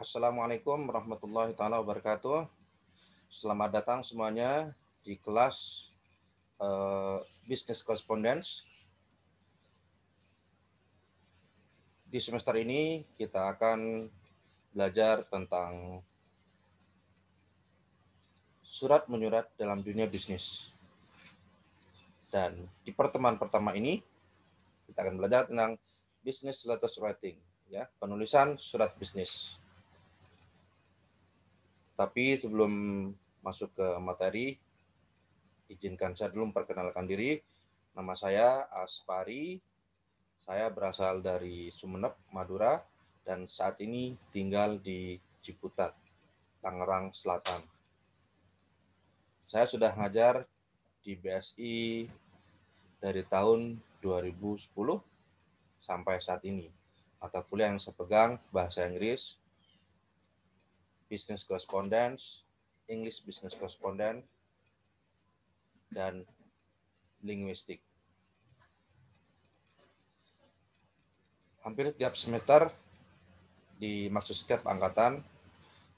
Assalamualaikum warahmatullahi taala wabarakatuh. Selamat datang semuanya di kelas Business Correspondence. Di semester ini kita akan belajar tentang surat menyurat dalam dunia bisnis. Dan di pertemuan pertama ini kita akan belajar tentang business letters writing, ya, penulisan surat bisnis. Tapi sebelum masuk ke materi, izinkan saya dulu memperkenalkan diri. Nama saya Aspari. Saya berasal dari Sumeneb, Madura, dan saat ini tinggal di Ciputat, Tangerang Selatan. Saya sudah ngajar di BSI dari tahun 2010 sampai saat ini. Mata kuliah yang saya pegang bahasa Inggris, Business Correspondence, English Business Correspondence, dan linguistik. Hampir tiap semester di maksud setiap angkatan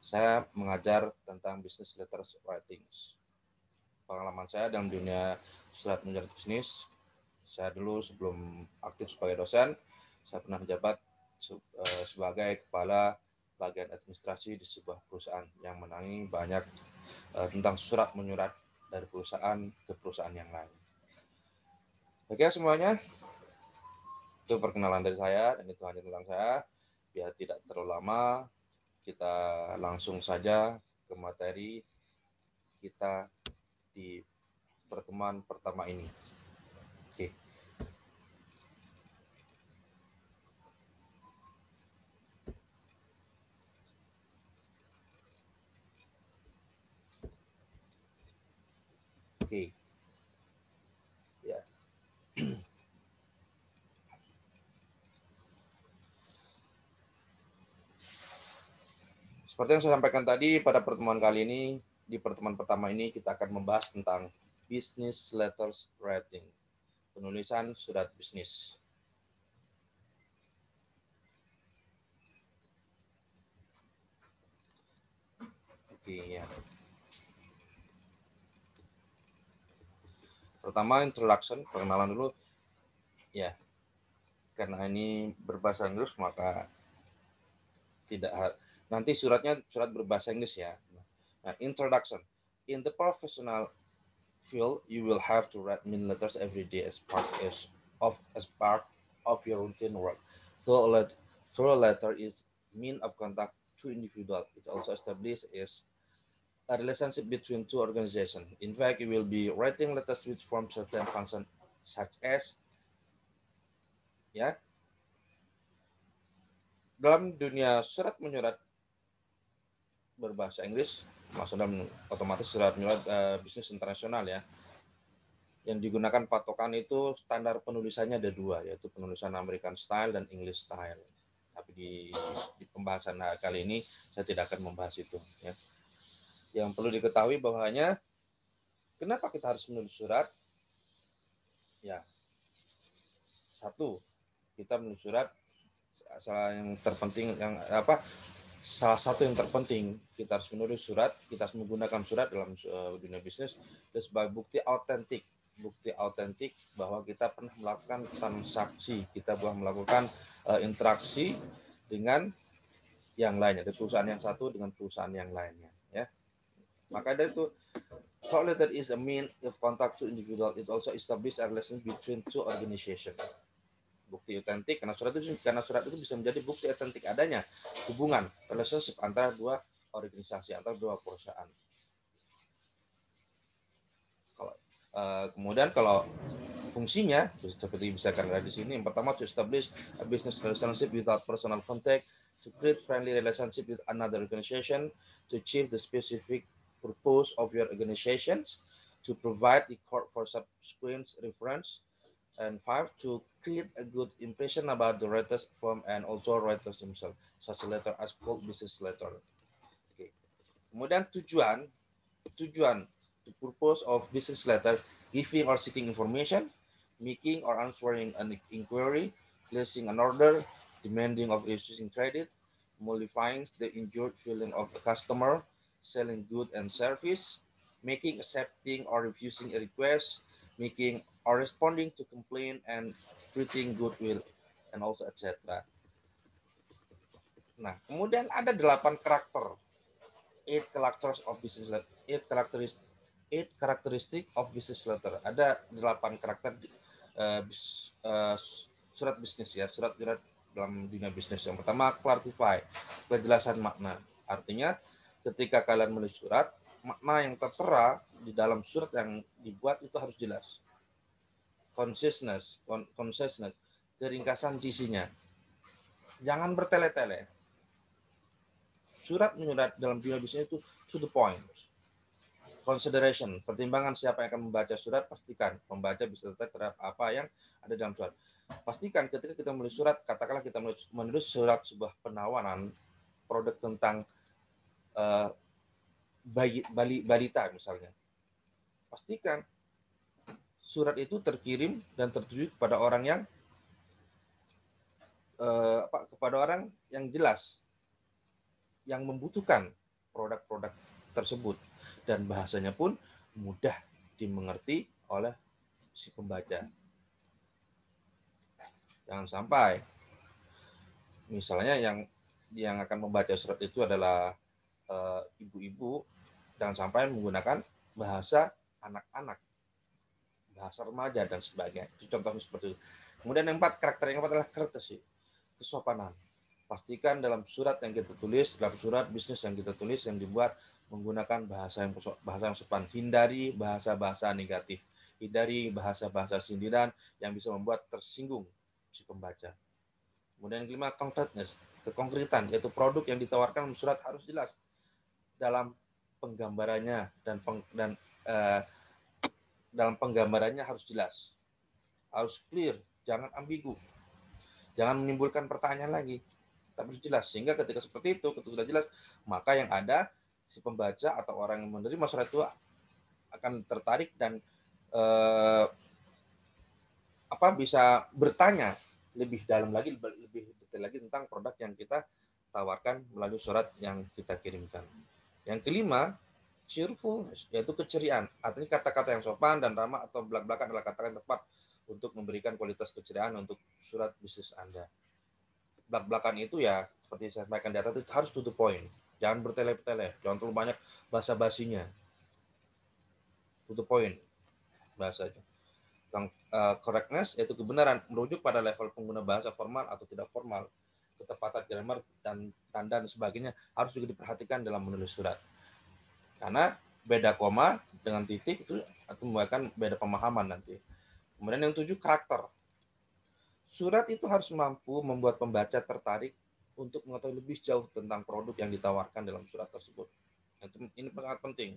saya mengajar tentang business letters writing. Pengalaman saya dalam dunia surat menyurat bisnis, saya dulu sebelum aktif sebagai dosen, saya pernah menjabat sebagai kepala bagian administrasi di sebuah perusahaan yang menangani banyak tentang surat menyurat dari perusahaan ke perusahaan yang lain. Oke semuanya, itu perkenalan dari saya dan itu hanya tentang saya. Biar tidak terlalu lama, kita langsung saja ke materi kita di pertemuan pertama ini. Oke. Oke. Ya. Seperti yang saya sampaikan tadi, pada pertemuan kali ini, di pertemuan pertama ini kita akan membahas tentang business letters writing, penulisan surat bisnis. Oke, ya. Pertama, introduction, perkenalan dulu. Ya, karena ini berbahasa Inggris, maka tidak nanti surat berbahasa Inggris ya. Nah, introduction. In the professional field, you will have to write many letters every day as part of your routine work. So a letter is mean of contact to individual. It also established as a relationship between two organizations. In fact, you will be writing letters which form certain function such as ya. Dalam dunia surat menyurat berbahasa Inggris, maksudnya otomatis surat menyurat bisnis internasional ya. Yang digunakan patokan itu standar penulisannya ada dua, yaitu penulisan American Style dan English Style. Tapi di pembahasan kali ini saya tidak akan membahas itu. Ya. Yang perlu diketahui bahwanya kenapa kita harus menulis surat? Ya, satu, kita menulis surat salah satu yang terpenting kita harus menulis surat, kita harus menggunakan surat dalam dunia bisnis sebagai bukti autentik bahwa kita pernah melakukan transaksi, kita pernah melakukan interaksi dengan yang lainnya, dari perusahaan yang satu dengan perusahaan yang lainnya, ya. Maka dari itu, so letter is a mean of contact to individual. It also establish a relation between two organization. Bukti otentik karena surat itu bisa menjadi bukti otentik adanya hubungan relationship antara dua organisasi, antara dua perusahaan. Kemudian kalau fungsinya seperti bisa kan ada di sini, yang pertama to establish a business relationship without personal contact, to create friendly relationship with another organization, to achieve the specific purpose of your organizations, to provide the court for subsequent reference, and 5, to create a good impression about the writer's firm and also writers themselves. Such a letter as called business letter. Okay. Kemudian tujuan, the purpose of business letter, giving or seeking information, making or answering an inquiry, placing an order, demanding of issuing credit, mollifying the injured feeling of the customer, selling good and service, making, accepting, or refusing a request, making or responding to complaint, and treating goodwill, and also etc. Nah, kemudian ada 8 karakter, eight characteristic of business letter. Ada 8 karakter surat bisnis ya, surat-surat dalam dunia bisnis. Yang pertama, clarify, kejelasan makna. Artinya ketika kalian menulis surat, makna yang tertera di dalam surat yang dibuat itu harus jelas. Conciseness, keringkasan isinya. Jangan bertele-tele. Surat menyurat dalam dunia bisnis itu to the point. Consideration, pertimbangan siapa yang akan membaca surat, pastikan pembaca bisa tertarik terhadap apa yang ada dalam surat. Pastikan ketika kita menulis surat, katakanlah kita menulis surat sebuah penawaran produk tentang balita misalnya. Pastikan surat itu terkirim dan tertuju kepada orang yang jelas, yang membutuhkan produk-produk tersebut, dan bahasanya pun mudah dimengerti oleh si pembaca. Jangan sampai misalnya yang akan membaca surat itu adalah ibu-ibu, jangan sampai menggunakan bahasa anak-anak, bahasa remaja dan sebagainya. Itu contohnya seperti itu. Kemudian yang 4, karakter yang 4 adalah courtesy, kesopanan. Pastikan dalam surat yang kita tulis, dalam surat bisnis yang kita tulis, yang dibuat menggunakan bahasa yang sopan. Hindari bahasa-bahasa negatif. Hindari bahasa-bahasa sindiran yang bisa membuat tersinggung si pembaca. Kemudian yang kelima, concreteness, kekonkretan, yaitu produk yang ditawarkan dalam surat harus jelas dalam penggambarannya dalam penggambarannya harus jelas, harus clear, jangan ambigu, jangan menimbulkan pertanyaan lagi, tapi jelas. Sehingga ketika seperti itu, ketika sudah jelas, maka yang ada si pembaca atau orang yang menerima surat itu akan tertarik dan bisa bertanya lebih dalam lagi, lebih detail lagi tentang produk yang kita tawarkan melalui surat yang kita kirimkan. Yang kelima, cheerfulness, yaitu keceriaan. Artinya kata-kata yang sopan dan ramah atau belak-belakan adalah kata-kata yang tepat untuk memberikan kualitas keceriaan untuk surat bisnis Anda. Belak-belakan itu ya seperti saya sampaikan di atas, itu harus to the point. Jangan bertele-tele, jangan terlalu banyak basa-basinya. To the point bahasanya. Correctness, yaitu kebenaran, merujuk pada level pengguna bahasa formal atau tidak formal. Ketepatan grammar dan tanda dan sebagainya harus juga diperhatikan dalam menulis surat. Karena beda koma dengan titik itu akan membuatkan beda pemahaman nanti. Kemudian yang 7, karakter. Surat itu harus mampu membuat pembaca tertarik untuk mengetahui lebih jauh tentang produk yang ditawarkan dalam surat tersebut. Ini sangat penting.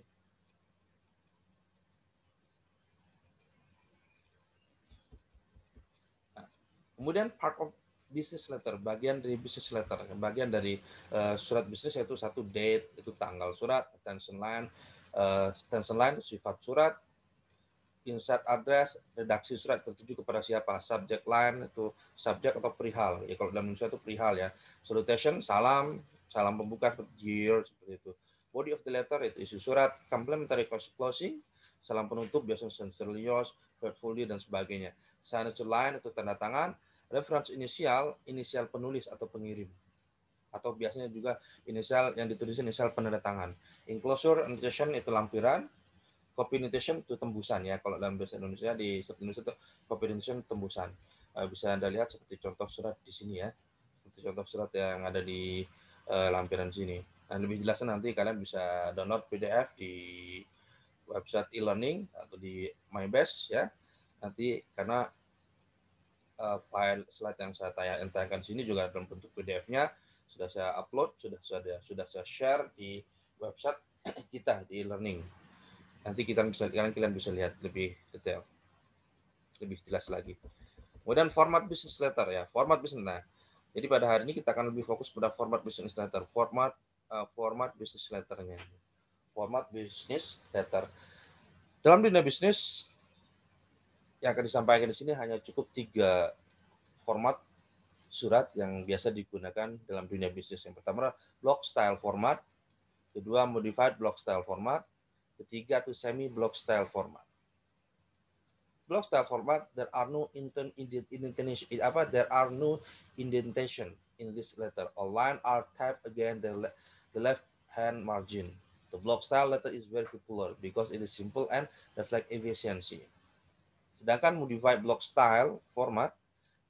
Kemudian part of business letter, bagian dari business letter, bagian dari surat bisnis yaitu 1, date, itu tanggal surat, attention line itu sifat surat, insert address, redaksi surat tertuju kepada siapa, subject line itu subjek atau perihal, ya kalau dalam Indonesia itu perihal ya, salutation, salam pembuka seperti year, seperti itu. Body of the letter itu isi surat, complimentary closing, salam penutup biasanya sincerely yours, gratefully dan sebagainya. Signature line itu tanda tangan, reference inisial penulis atau pengirim, atau biasanya juga inisial yang ditulis inisial penanda tangan. Enclosure annotation itu lampiran, copy notation itu tembusan ya, kalau dalam bahasa Indonesia di Indonesia itu copy notation tembusan. Bisa Anda lihat seperti contoh surat di sini ya, seperti contoh surat yang ada di lampiran sini. Nah, lebih jelasnya nanti kalian bisa download PDF di website e-learning atau di MyBest ya. Nanti karena file slide yang saya tayangkan sini juga dalam bentuk PDF-nya sudah saya upload, sudah saya share di website kita di e-learning. Nanti kalian bisa lihat lebih detail, lebih jelas lagi. Kemudian format business letter ya, format business. Nah, jadi pada hari ini kita akan lebih fokus pada format business letter, format business letternya. Format business letter. Dalam dunia bisnis yang akan disampaikan di sini hanya cukup 3 format surat yang biasa digunakan dalam dunia bisnis. Yang pertama block style format, kedua modified block style format, ketiga itu semi block style format. Block style format, there are no indentation. There are no indentation in this letter. All lines are typed against the left hand margin. The block style letter is very popular because it is simple and reflect efficiency. Sedangkan modified block style format,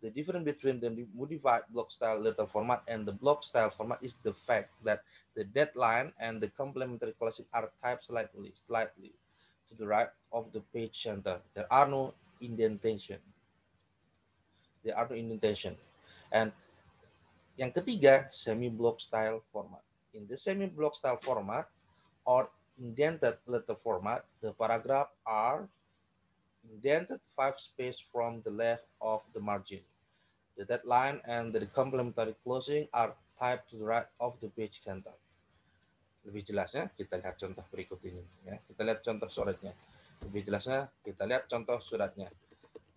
the difference between the modified block style letter format and the block style format is the fact that the deadline and the complementary clauses are typed slightly to the right of the page center. There are no indentation. And yang ketiga, semi-block style format. In the semi-block style format or indented letter format, the paragraph are indented 5 space from the left of the margin. The deadline and the complementary closing are typed to the right of the page center. Lebih jelasnya kita lihat contoh berikut ini ya. Kita lihat contoh suratnya. Lebih jelasnya kita lihat contoh suratnya.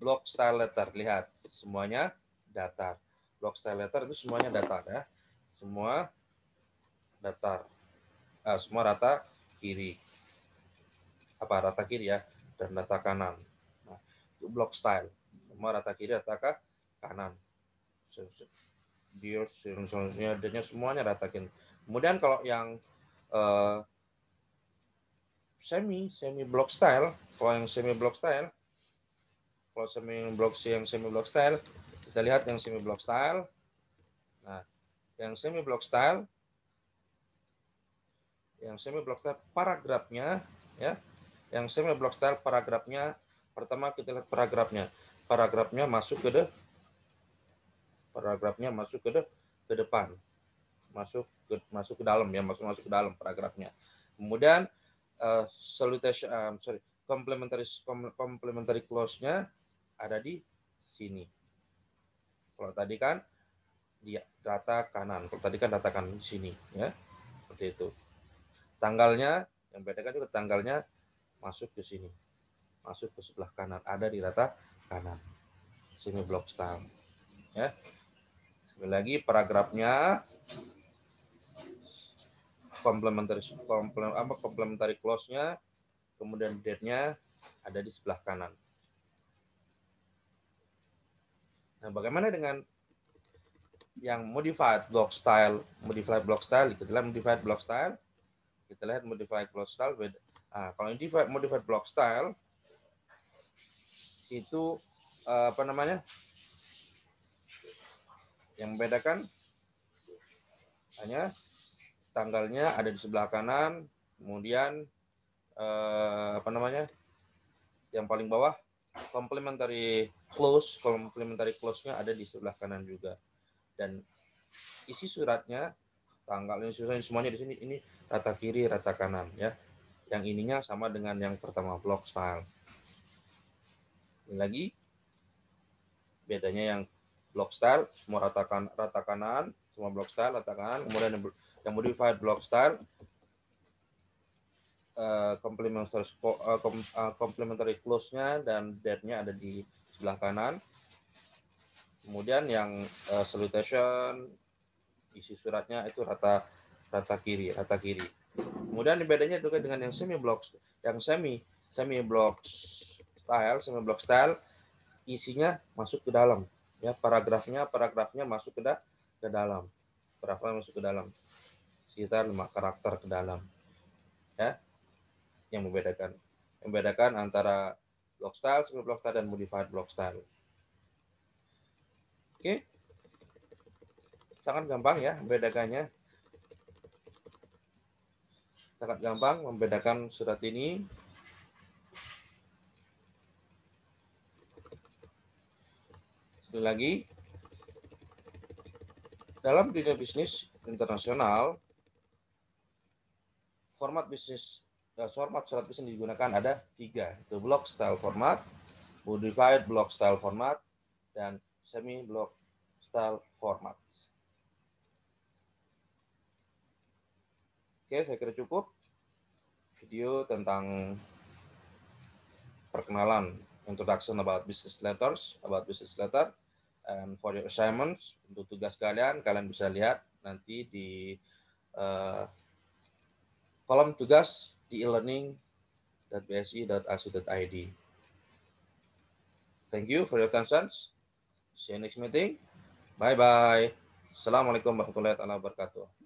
Block style letter, lihat semuanya datar. Block style letter itu semuanya datar ya. Semua datar. Semua rata kiri. Rata kiri ya, dan rata kanan. Nah, itu block style. Semua rata kiri, rata kanan. Dia semuanya rata kiri. Kemudian kalau yang semi block style, kalau semi block style, kita lihat yang semi block style. Nah, yang semi block style paragrafnya ya. Yang semi block style paragrafnya, pertama kita lihat paragrafnya masuk ke depan, masuk ke dalam ya, masuk ke dalam paragrafnya. Kemudian complementary clause-nya ada di sini. Kalau tadi kan di data kanan, di sini ya, seperti itu. Tanggalnya yang bedakan juga, tanggalnya masuk ke sini, masuk ke sebelah kanan, ada di rata kanan. Semi block style ya. Sekali lagi, paragrafnya complementary clause-nya, kemudian date-nya ada di sebelah kanan. Nah, bagaimana dengan yang modified block style? Kita lihat modified block style. Kalau modified block style itu yang membedakan hanya tanggalnya ada di sebelah kanan, kemudian yang paling bawah complementary clause-nya ada di sebelah kanan juga. Dan isi suratnya, tanggalnya, semuanya di sini, ini rata kiri, rata kanan ya. Yang ininya sama dengan yang pertama, block style. Ini lagi bedanya, yang block style semua rata kanan, semua block style rata kanan. Kemudian yang modified block style complementary clause-nya dan date-nya ada di sebelah kanan. Kemudian yang salutation, isi suratnya itu rata kiri. Kemudian bedanya juga dengan yang semi block style, isinya masuk ke dalam ya, paragrafnya masuk ke dalam. Sekitar 5 karakter ke dalam ya. Yang membedakan antara block style, semi block style, dan modified block style. Oke. Sangat gampang ya membedakannya. Sangat gampang membedakan surat ini. Sekali lagi, dalam dunia bisnis internasional, format surat bisnis digunakan ada 3, itu block style format, modified block style format, dan semi block style format. Oke, saya kira cukup video tentang perkenalan, introduction about business letter. And for your assignments, untuk tugas kalian bisa lihat nanti di kolom tugas di e-learning.bsi.ac.id. Thank you for your attention. See you next meeting. Bye-bye. Assalamualaikum warahmatullahi wabarakatuh.